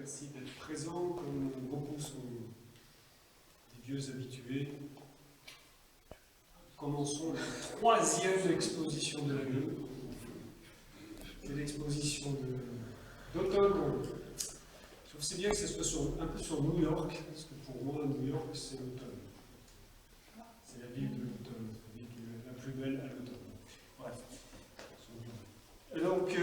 Merci d'être présent, comme beaucoup sont des vieux habitués. Commençons la troisième exposition de l'année. C'est l'exposition d'automne. Je trouve c'est bien que ce soit un peu sur New York, parce que pour moi, New York, c'est l'automne. C'est la ville de l'automne, la ville la plus belle à l'automne. Bref. Donc,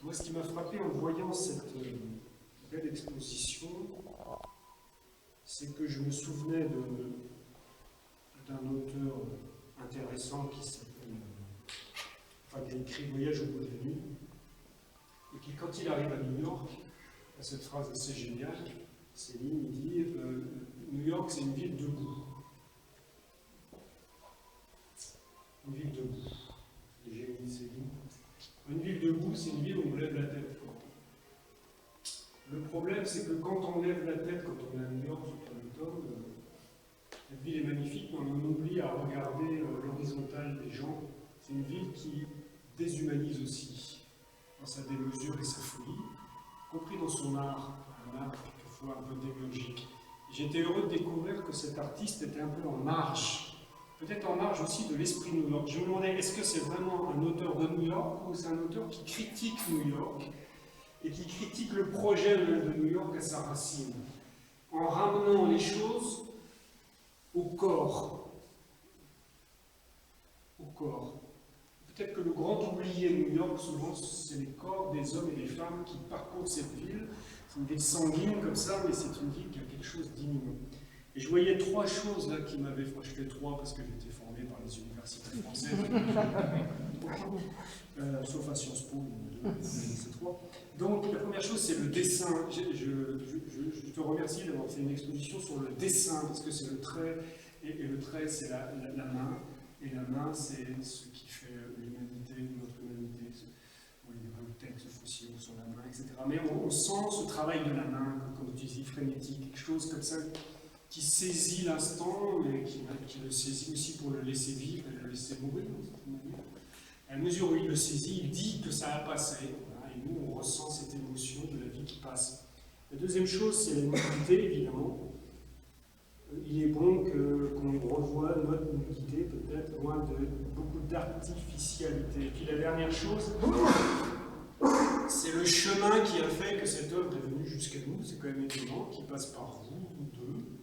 moi, ce qui m'a frappé en voyant cette belle exposition, c'est que je me souvenais d'un auteur intéressant qui s'appelle, qui a écrit Voyage au bout de la nuit, et qui, quand il arrive à New York, a cette phrase assez géniale, Céline, il dit New York, c'est une ville debout. Une ville debout. Les génies de Céline. Une ville debout, c'est une ville où on lève la tête. Le problème, c'est que quand on lève la tête, quand on est à New York, surtout à l'automne, cette ville est magnifique, mais on oublie à regarder l'horizontale des gens. C'est une ville qui déshumanise aussi, dans sa démesure et sa folie, compris dans son art, un art quelquefois un peu démiurgique. J'étais heureux de découvrir que cet artiste était un peu en marge, peut-être en marge aussi de l'esprit New York. Je me demandais, est-ce que c'est vraiment un auteur de New York ou c'est un auteur qui critique New York et qui critique le projet de New York à sa racine, en ramenant les choses au corps. Au corps. Peut-être que le grand oublié de New York, souvent, c'est les corps des hommes et des femmes qui parcourent cette ville. C'est une ville sanguine comme ça, mais c'est une ville qui a quelque chose d'imminent. Et je voyais trois choses là qui m'avaient... Moi, je fais trois parce que j'étais formé par les universités françaises. Sauf à Sciences Po, c'est trois. Donc, la première chose, c'est le dessin. Je te remercie d'avoir fait une exposition sur le dessin, parce que c'est le trait, et le trait, c'est la main. Et la main, c'est ce qui fait l'humanité, notre humanité. Il y a des textes fossiles sur la main, etc. Mais on sent ce travail de la main, comme tu dis, frénétique, quelque chose comme ça qui saisit l'instant, mais qui le saisit aussi pour le laisser vivre et le laisser mourir, d'une certaine manière. À mesure où il le saisit, il dit que ça a passé. Voilà, et nous, on ressent cette émotion de la vie qui passe. La deuxième chose, c'est la nudité, évidemment. Il est bon qu'on revoie notre nudité, peut-être, loin de beaucoup d'artificialité. Et puis la dernière chose, c'est le chemin qui a fait que cette œuvre est venue jusqu'à nous. C'est quand même étonnant, qui passe par vous, deux.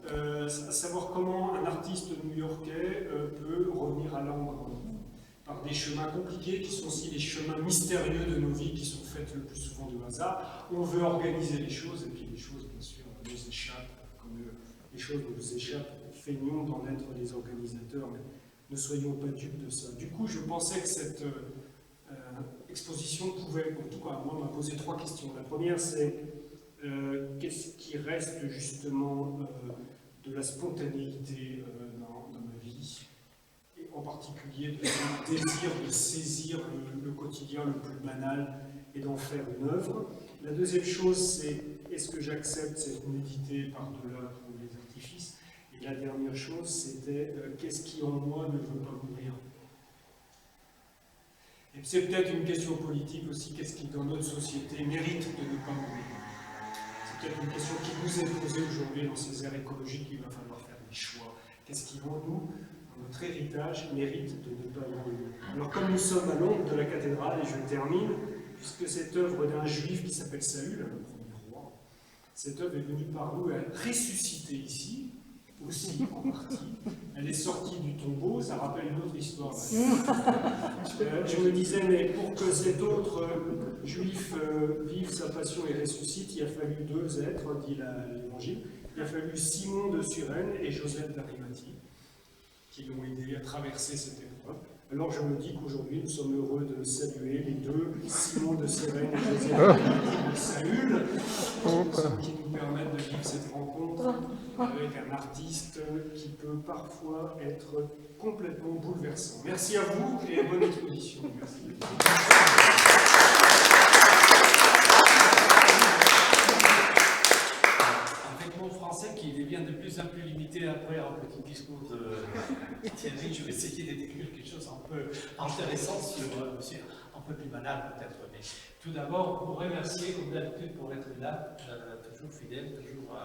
À savoir comment un artiste new-yorkais peut revenir à l'encre par des chemins compliqués qui sont aussi les chemins mystérieux de nos vies qui sont faits le plus souvent de hasard. On veut organiser les choses et puis les choses bien sûr nous échappent, comme les choses nous échappent, feignons d'en être les organisateurs, mais ne soyons pas dupes de ça. Du coup, je pensais que cette exposition pouvait, en tout cas moi, m'a posé trois questions. La première, c'est qu'est-ce qui reste justement de la spontanéité dans ma vie, et en particulier de ce désir de saisir le quotidien le plus banal et d'en faire une œuvre. La deuxième chose, c'est est-ce que j'accepte cette nudité par-delà tous les artifices? Et la dernière chose, c'était qu'est-ce qui en moi ne veut pas mourir? Et c'est peut-être une question politique aussi, qu'est-ce qui dans notre société mérite de ne pas mourir? C'est peut-être une question qui nous est posée aujourd'hui dans ces ères écologiques, il va falloir faire des choix. Qu'est-ce qui, en nous, dans notre héritage, mérite de ne pas mourir? Alors, comme nous sommes à l'ombre de la cathédrale, et je termine, puisque cette œuvre d'un juif qui s'appelle Saül, le premier roi, cette œuvre est venue par nous, elle a ressuscité ici, aussi en partie. Elle est sortie du tombeau, ça rappelle une autre histoire. Je me disais, mais pour que cet autre juif vive sa passion et ressuscite, il a fallu deux êtres, dit l'Évangile. Il a fallu Simon de Cyrène et Joseph d'Arimathie, qui l'ont aidé à traverser cette épreuve. Alors je me dis qu'aujourd'hui, nous sommes heureux de saluer les deux, Simon de Cyrène et Joseph d'Arimathie de Saül, qui nous permettent de vivre cette rencontre avec un artiste qui peut parfois être complètement bouleversant. Merci à vous et bonne exposition. Merci. Avec mon français qui devient de plus en plus limité après un petit discours de Thierry, je vais essayer de décrire quelque chose un peu intéressant sur monsieur. En un peu plus banal peut-être. Mais tout d'abord, vous remercier comme d'habitude pour être là, toujours fidèle, toujours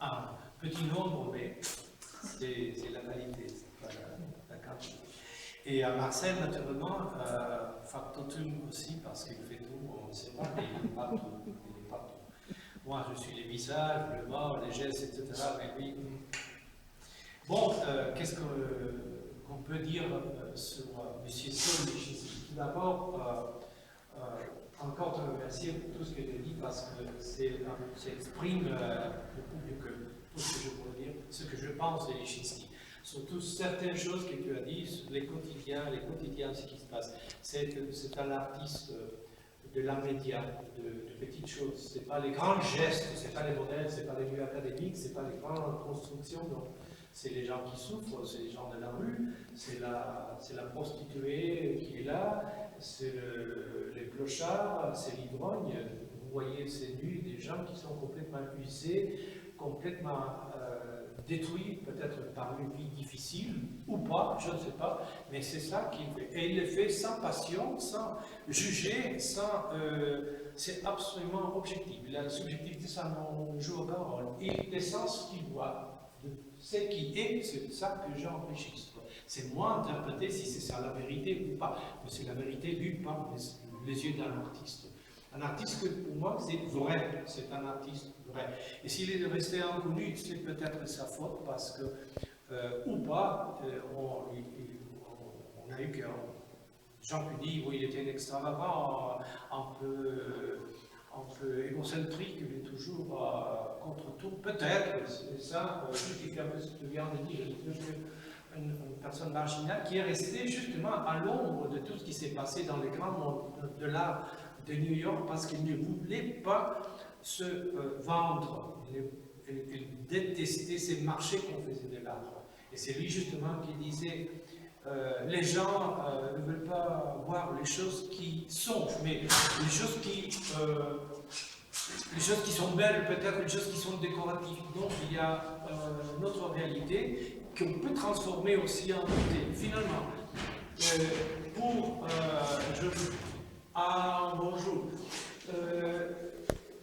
un petit nombre, mais c'est la qualité, c'est pas la quantité. Et à Marcel, naturellement, factotum aussi, parce qu'il fait tout, on ne sait pas, mais il est partout. Il est partout. Moi, je suis les visages, le mort, les gestes, etc. Mais lui, bon, qu'est-ce qu'on peut dire sur M. Saul? Tout d'abord, encore te remercier pour tout ce que tu as dit, parce que ça exprime beaucoup mieux que tout ce que je pourrais dire, ce que je pense de Lichitsky. Surtout certaines choses que tu as dit, sur les quotidiens, ce qui se passe. C'est un artiste de l'art média, de petites choses. Ce n'est pas les grands gestes, ce n'est pas les modèles, ce n'est pas les lieux académiques, ce n'est pas les grandes constructions. C'est les gens qui souffrent, c'est les gens de la rue, c'est la prostituée qui est là, c'est les clochards, c'est l'ivrogne. Vous voyez ces nus, des gens qui sont complètement usés, complètement détruit peut-être par une vie difficile, ou pas, je ne sais pas, mais c'est ça qu'il fait. Et il le fait sans passion, sans juger, c'est absolument objectif. La subjectivité, ça n'en joue aucun rôle. Il descend ce qu'il voit, ce qui est, c'est ça que j'enregistre. C'est moi d'interpréter si c'est ça la vérité ou pas, mais c'est la vérité vue par les yeux d'un artiste. Un artiste que pour moi c'est vrai, c'est un artiste vrai. Et s'il est resté inconnu, c'est peut-être sa faute parce que, ou pas, on a eu que Jean Pudy, oui, il était extravagant, un peu égocentrique, il est toujours contre tout. Peut-être, c'est ça, justifie un peu ce que tu viens de dire, une personne marginale qui est restée justement à l'ombre de tout ce qui s'est passé dans les grands mondes de l'art de New York parce qu'il ne voulait pas se vendre. Il détestait ces marchés qu'on faisait de l'art. Et c'est lui justement qui disait les gens ne veulent pas voir les choses qui sont, mais les choses qui sont belles, peut-être les choses qui sont décoratives. Donc il y a notre réalité qu'on peut transformer aussi en beauté. Finalement, bonjour.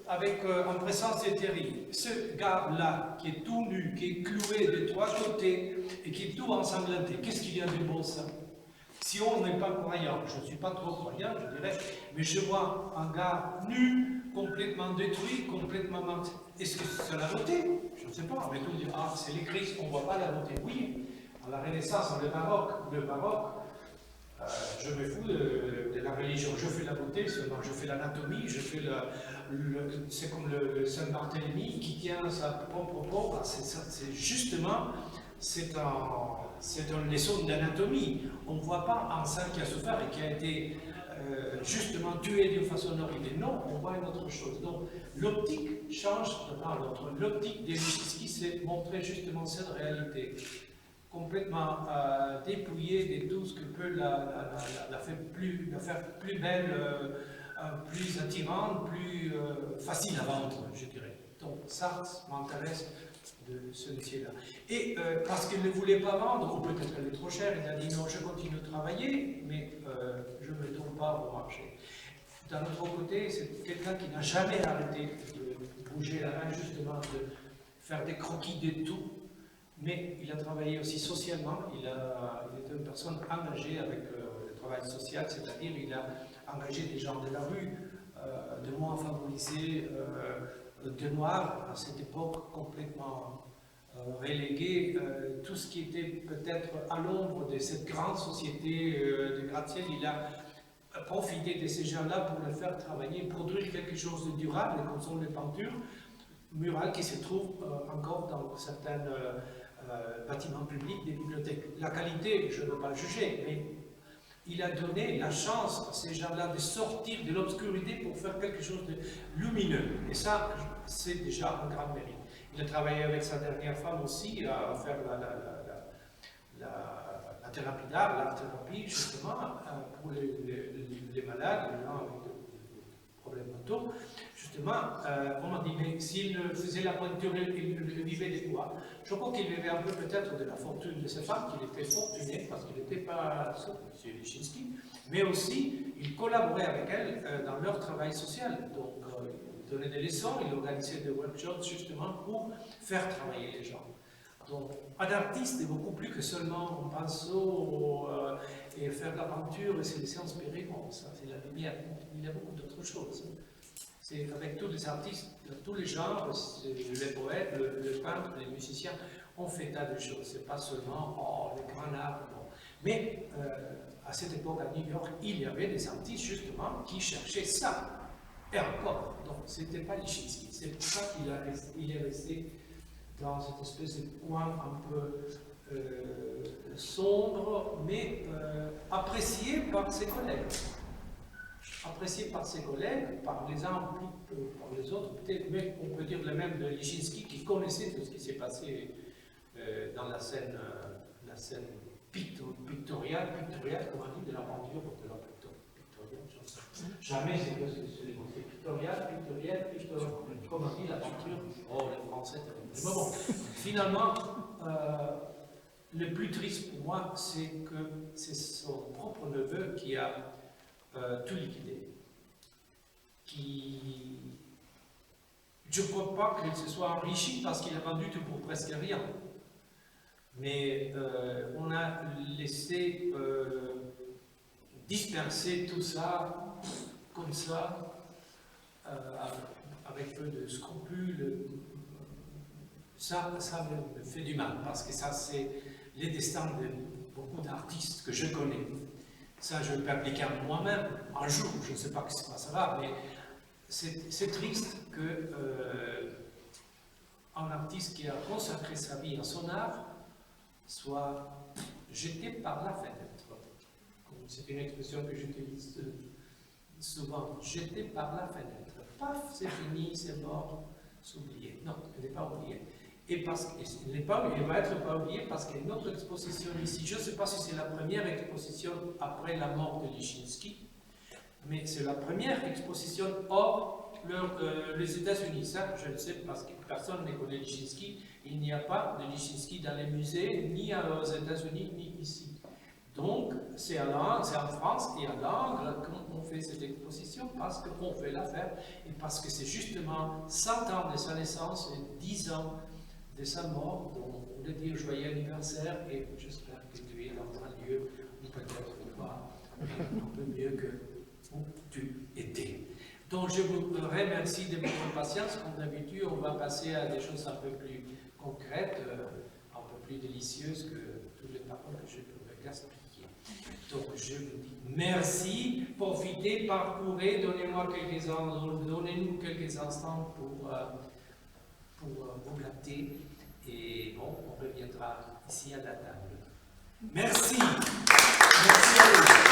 Avec en présence d'Ethérie, ce gars-là, qui est tout nu, qui est cloué de trois côtés et qui est tout ensanglanté, qu'est-ce qu'il y a de bon ça? Si on n'est pas croyant, je ne suis pas trop croyant, je dirais, mais je vois un gars nu, complètement détruit, complètement menti. Est-ce que c'est la beauté? Je ne sais pas, mais tout dit, ah, c'est les Christ, on ne voit pas la beauté. Oui, à la Renaissance, le baroque, je me fous de la religion, je fais la beauté seulement, je fais l'anatomie, je fais c'est comme le Saint-Barthélemy qui tient sa propre peau, c'est justement, c'est une leçon d'anatomie. On ne voit pas un saint qui a souffert et qui a été justement tué d'une façon horrible. Non, on voit une autre chose. Donc l'optique change de part l'autre. L'optique de Lichitsky, c'est montrer justement cette réalité complètement dépouillée de tout ce que peut la faire plus belle, plus attirante, plus facile à vendre, je dirais. Donc ça m'intéresse de ce métier-là. Et parce qu'il ne voulait pas vendre, ou peut-être qu'elle est trop chère, il a dit non, je continue de travailler, mais je ne me tourne pas au marché. D'un autre côté, c'est quelqu'un qui n'a jamais arrêté de bouger la main, justement, de faire des croquis de tout. Mais il a travaillé aussi socialement, il était une personne engagée avec le travail social, c'est-à-dire il a engagé des gens de la rue, de moins favorisés, de noirs, à cette époque complètement relégués, tout ce qui était peut-être à l'ombre de cette grande société de gratte-ciel, il a profité de ces gens-là pour les faire travailler, produire quelque chose de durable, comme sont les peintures murales qui se trouvent encore dans certains bâtiments publics, des bibliothèques. La qualité, je ne veux pas le juger, mais il a donné la chance à ces gens-là de sortir de l'obscurité pour faire quelque chose de lumineux. Et ça, c'est déjà un grand mérite. Il a travaillé avec sa dernière femme aussi à faire la thérapie d'art, l'art-thérapie, justement, pour les malades, les gens avec des problèmes mentaux, justement. justement, on m'a dit, mais s'il faisait la peinture, il vivait de quoi? Je crois qu'il vivait un peu peut-être de la fortune de sa femme, qu'il était fortuné, parce qu'il n'était pas seul, M. Lichynski, mais aussi, il collaborait avec elle dans leur travail social. Donc, il donnait des leçons, il organisait des workshops, justement, pour faire travailler les gens. Donc, un artiste est beaucoup plus que seulement un pinceau et faire de la peinture et se laisser inspirer. Bon, ça, c'est la lumière. Il y a beaucoup d'autres choses. C'est avec tous les artistes, tous les genres, les poètes, le peintre, les musiciens, on fait tas de choses. C'est pas seulement le grand art. Bon. Mais à cette époque, à New York, il y avait des artistes justement qui cherchaient ça. Et encore. Donc, c'était pas Lichynski. C'est pour ça qu'il est resté dans cette espèce de coin un peu sombre, mais apprécié par ses collègues. Apprécié par ses collègues, par les uns plus que par les autres, peut-être, mais on peut dire le même de Lichynski, qui connaissait tout ce qui s'est passé dans la scène pictoriale, comme on dit, de la peinture, de la pictoriale, je ne sais pas. Jamais c'est que c'est les mots, c'est pictorial, comme on dit, la peinture. Oh, les Français, mais bon, finalement, le plus triste pour moi, c'est que c'est son propre neveu qui a tout liquidé. Je ne crois pas qu'il se soit enrichi parce qu'il a vendu tout pour presque rien. Mais on a laissé disperser tout ça, comme ça, avec peu de scrupules. Ça me fait du mal, parce que ça, c'est les destins de beaucoup d'artistes que je connais. Ça, je peux appliquer à moi-même un jour, je ne sais pas ce qui se passera, mais c'est triste que un artiste qui a consacré sa vie à son art soit jeté par la fenêtre. C'est une expression que j'utilise souvent, jeté par la fenêtre. Paf, c'est fini, c'est mort, c'est oublié. Non, il n'est pas oublié. Et parce qu'il n'est pas, il va être pas oublié parce qu'il y a une autre exposition ici. Je ne sais pas si c'est la première exposition après la mort de Lichynski, mais c'est la première exposition hors les États-Unis. Ça, je le sais parce que personne ne connaît Lichynski. Il n'y a pas de Lichynski dans les musées, ni aux États-Unis, ni ici. Donc, c'est en France et à Langres qu'on fait cette exposition parce qu'on fait l'affaire et parce que c'est justement 100 ans de sa naissance et 10 ans de sa mort, donc on voulait dire joyeux anniversaire et j'espère que tu es dans un lieu où peut-être pas un peu mieux que où tu étais. Donc je vous remercie de votre patience. Comme d'habitude, on va passer à des choses un peu plus concrètes, un peu plus délicieuses que toutes les paroles que je peux gaspiller. Donc je vous dis merci, profitez, parcourez, donnez-nous quelques instants pour vous gâter et bon, on reviendra ici à la table. Merci. Merci à vous.